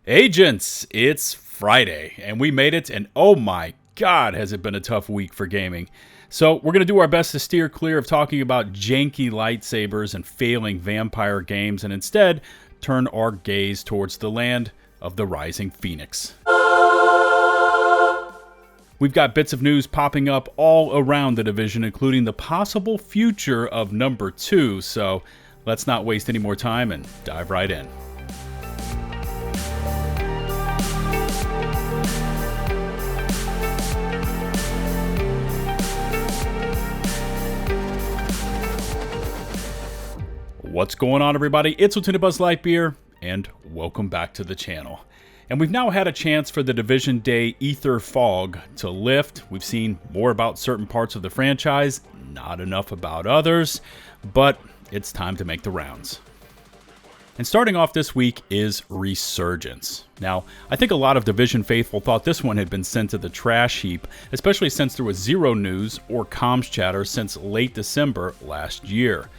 Agents, it's Friday, and we made it, and oh my god, has it been a tough week for gaming. So we're going to do our best to steer clear of talking about janky lightsabers and failing vampire games, and instead turn our gaze towards the land of the rising phoenix. We've got bits of news popping up all around the division, including the possible future of number 2, so let's not waste any more time and dive right in. What's going on, everybody? It's LtBuzzLitebeer, and welcome back to the channel. And we've now had a chance for the Division Day ether fog to lift. We've seen more about certain parts of the franchise, not enough about others, but it's time to make the rounds. And starting off this week is Resurgence. Now, I think a lot of Division faithful thought this one had been sent to the trash heap, especially since there was zero news or comms chatter since late December last year.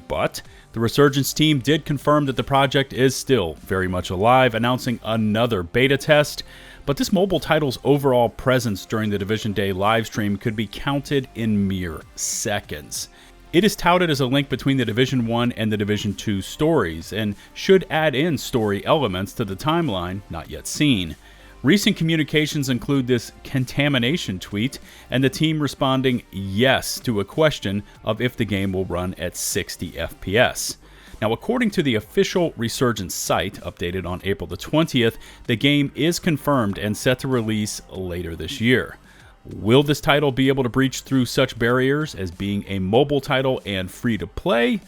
But the Resurgence team did confirm that the project is still very much alive, announcing another beta test. But this mobile title's overall presence during the Division Day livestream could be counted in mere seconds. It is touted as a link between the Division 1 and the Division 2 stories, and should add in story elements to the timeline not yet seen. Recent communications include this contamination tweet, and the team responding yes to a question of if the game will run at 60 FPS. Now, according to the official Resurgence site, updated on April the 20th, the game is confirmed and set to release later this year. Will this title be able to breach through such barriers as being a mobile title and free to play?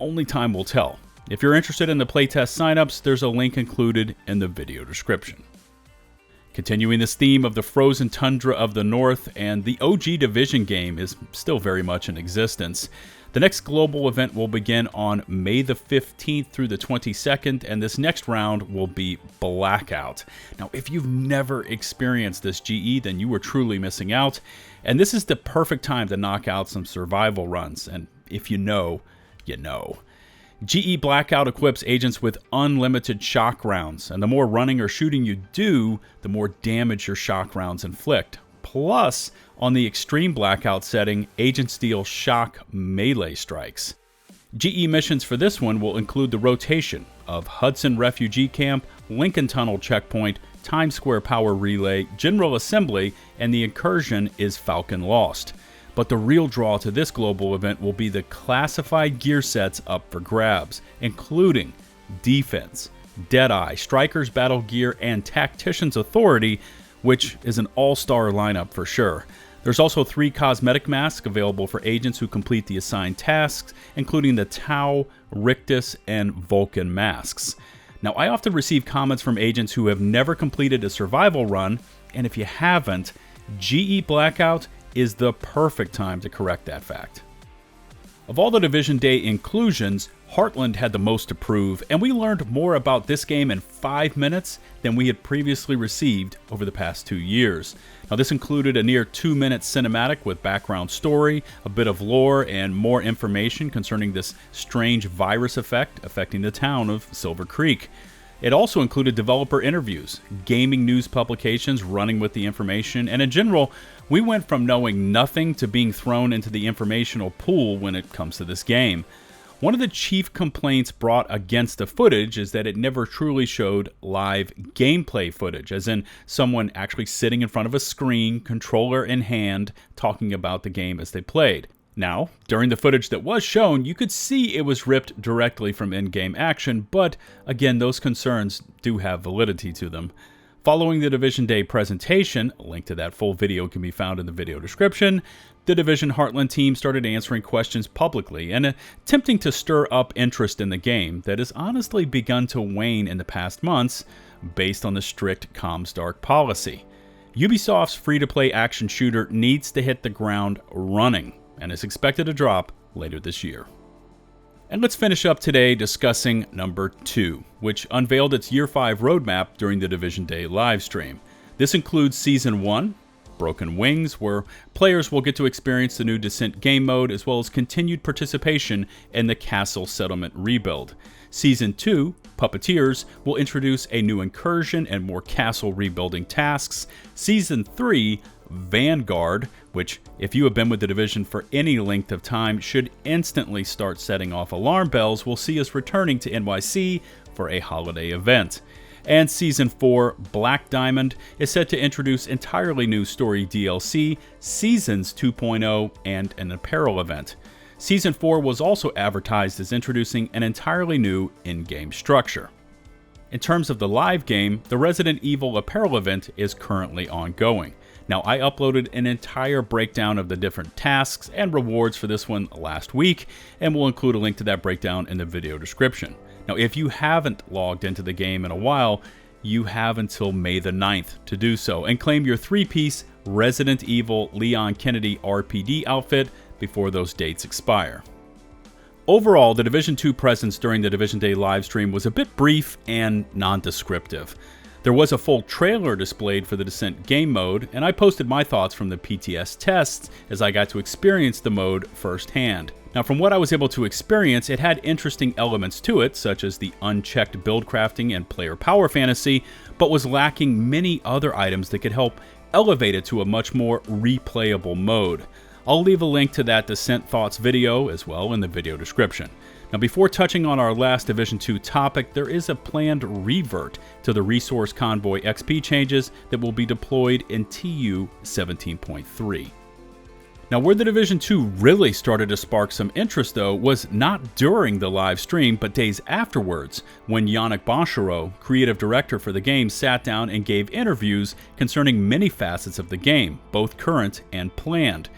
Only time will tell. If you're interested in the playtest signups, there's a link included in the video description. Continuing this theme of the frozen tundra of the North, and the OG Division game is still very much in existence. The next global event will begin on May the 15th through the 22nd, and this next round will be Blackout. Now, if you've never experienced this GE, then you were truly missing out, and this is the perfect time to knock out some survival runs, and if you know, you know. GE Blackout equips agents with unlimited shock rounds, and the more running or shooting you do, the more damage your shock rounds inflict. Plus, on the extreme Blackout setting, agents deal shock melee strikes. GE missions for this one will include the rotation of Hudson Refugee Camp, Lincoln Tunnel Checkpoint, Times Square Power Relay, General Assembly, and the incursion is Falcon Lost. But the real draw to this global event will be the classified gear sets up for grabs, including Defense, Deadeye, Striker's Battle Gear, and Tactician's Authority, which is an all-star lineup for sure. There's also 3 cosmetic masks available for agents who complete the assigned tasks, including the Tau, Rictus, and Vulcan masks. Now, I often receive comments from agents who have never completed a survival run, and if you haven't, GE Blackout is the perfect time to correct that fact. Of all the Division Day inclusions, Heartland had the most to prove, and we learned more about this game in 5 minutes than we had previously received over the past 2 years. Now, this included a near 2-minute cinematic with background story, a bit of lore, and more information concerning this strange virus effect affecting the town of Silver Creek. It also included developer interviews, gaming news publications running with the information, and in general, we went from knowing nothing to being thrown into the informational pool when it comes to this game. One of the chief complaints brought against the footage is that it never truly showed live gameplay footage, as in someone actually sitting in front of a screen, controller in hand, talking about the game as they played. Now, during the footage that was shown, you could see it was ripped directly from in-game action, but again, those concerns do have validity to them. Following the Division Day presentation, a link to that full video can be found in the video description, the Division Heartland team started answering questions publicly and attempting to stir up interest in the game that has honestly begun to wane in the past months based on the strict comms dark policy. Ubisoft's free-to-play action shooter needs to hit the ground running, and is expected to drop later this year. And let's finish up today discussing number 2, which unveiled its Year 5 roadmap during the Division Day livestream. This includes Season 1, Broken Wings, where players will get to experience the new Descent game mode as well as continued participation in the Castle Settlement rebuild. Season 2, Puppeteers, will introduce a new incursion and more castle rebuilding tasks. Season 3, Vanguard, which, if you have been with the Division for any length of time, should instantly start setting off alarm bells, will see us returning to NYC for a holiday event. And Season 4, Black Diamond, is set to introduce entirely new story DLC, Seasons 2.0, and an apparel event. Season 4 was also advertised as introducing an entirely new in-game structure. In terms of the live game, the Resident Evil apparel event is currently ongoing. Now, I uploaded an entire breakdown of the different tasks and rewards for this one last week, and we'll include a link to that breakdown in the video description. Now, if you haven't logged into the game in a while, you have until May the 9th to do so and claim your 3-piece Resident Evil Leon Kennedy RPD outfit before those dates expire. Overall, the Division 2 presence during the Division Day livestream was a bit brief and non-descriptive. There was a full trailer displayed for the Descent game mode, and I posted my thoughts from the PTS tests as I got to experience the mode firsthand. Now, from what I was able to experience, it had interesting elements to it, such as the unchecked build crafting and player power fantasy, but was lacking many other items that could help elevate it to a much more replayable mode. I'll leave a link to that Descent Thoughts video as well in the video description. Now, before touching on our last Division 2 topic, there is a planned revert to the Resource Convoy XP changes that will be deployed in TU 17.3. Now, where the Division 2 really started to spark some interest, though, was not during the live stream, but days afterwards, when Yannick Bonchereau, creative director for the game, sat down and gave interviews concerning many facets of the game, both current and planned.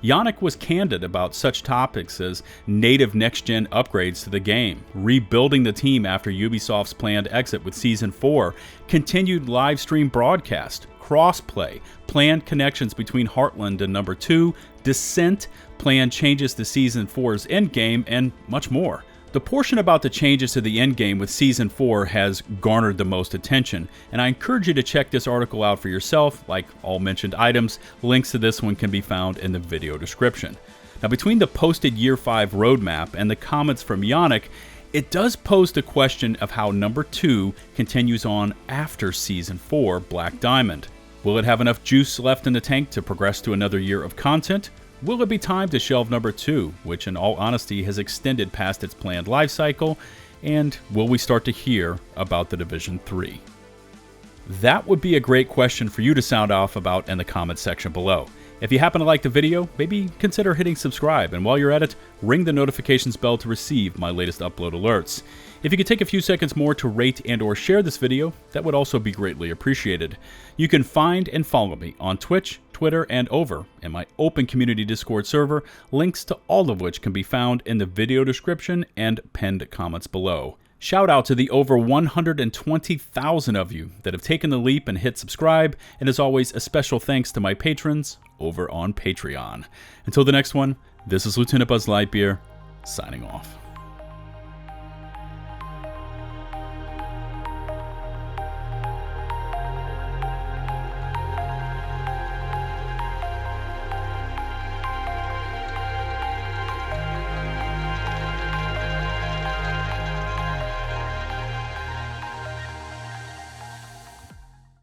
Yannick was candid about such topics as native next-gen upgrades to the game, rebuilding the team after Ubisoft's planned exit with Season 4, continued live stream broadcast, crossplay, planned connections between Heartland and Number 2, Descent, planned changes to Season 4's endgame, and much more. The portion about the changes to the endgame with Season 4 has garnered the most attention, and I encourage you to check this article out for yourself. Like all mentioned items, links to this one can be found in the video description. Now, between the posted Year 5 roadmap and the comments from Yannick, it does pose the question of how Number 2 continues on after Season 4, Black Diamond. Will it have enough juice left in the tank to progress to another year of content? Will it be time to shelve Number 2, which in all honesty has extended past its planned life cycle? And will we start to hear about the Division 3? That would be a great question for you to sound off about in the comments section below. If you happen to like the video, maybe consider hitting subscribe, and while you're at it, ring the notifications bell to receive my latest upload alerts. If you could take a few seconds more to rate and or share this video, that would also be greatly appreciated. You can find and follow me on Twitch, Twitter, and over in my open community Discord server, links to all of which can be found in the video description and pinned comments below. Shout out to the over 120,000 of you that have taken the leap and hit subscribe, and as always, a special thanks to my patrons over on Patreon. Until the next one, this is LtBuzzLitebeer, signing off.